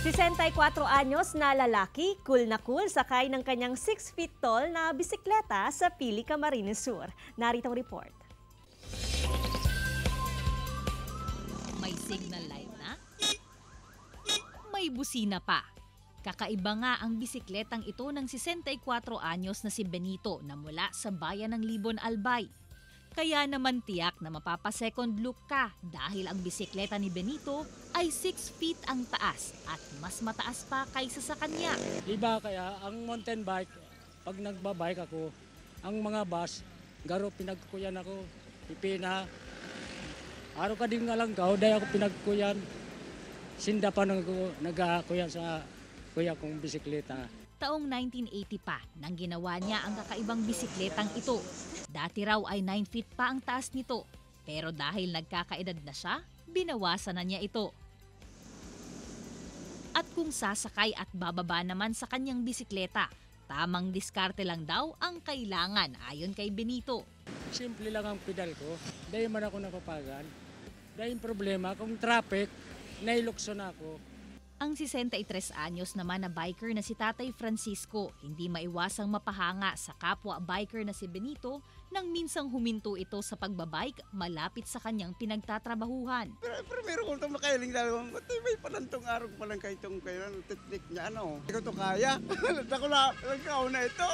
64 anyos na lalaki, cool na cool, sakay ng kanyang 6 feet tall na bisikleta sa Pili, Camarines Sur. Narito ang report. May signal light na, may busina pa. Kakaiba nga ang bisikletang ito ng 64 anyos na si Benito na mula sa bayan ng Libon, Albay. Kaya naman tiyak na mapapa-second look ka dahil ang bisikleta ni Benito ay 6 feet ang taas at mas mataas pa kaysa sa kanya. Iba kaya ang mountain bike, pag nagbabike ako, ang mga bus, garo pinagkuyan ako, pipina. Araw ka din nga lang kao, dahil ako pinagkuyan. Sinda pa nag-kuyan sa kuya kong bisikleta. Taong 1980 pa nang ginawa niya ang kakaibang bisikletang ito. Dati raw ay 9 feet pa ang taas nito. Pero dahil nagkakaedad na siya, binawasan na niya ito. At kung sasakay at bababa naman sa kanyang bisikleta, tamang diskarte lang daw ang kailangan ayon kay Benito. Simple lang ang pedal ko, dahil man ako napapagan. Dahil problema, kung traffic, nailukso na ako. Ang 63 anyos naman na biker na si Tatay Francisco, hindi maiwasang mapahanga sa kapwa biker na si Benito nang minsang huminto ito sa pagbabike malapit sa kanyang pinagtatrabahuhan. Pero meron ko itong makailing dalawang, may panantong araw pa lang kayo itong technique niya, ano. Hindi ko ito kaya. Ako na, nagkauna ito.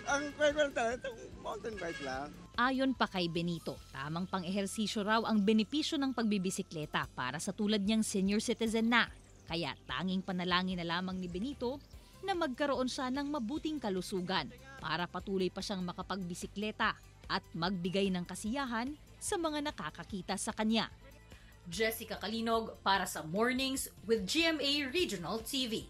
Ang kwento talaga, itong mountain bike lang. Ayon pa kay Benito, tamang pang-ehersisyo raw ang benepisyo ng pagbibisikleta para sa tulad niyang senior citizen na. Kaya tanging panalangin na lamang ni Benito na magkaroon siya ng mabuting kalusugan para patuloy pa siyang makapagbisikleta at magbigay ng kasiyahan sa mga nakakakita sa kanya. Jessica Kalinog para sa Mornings with GMA Regional TV.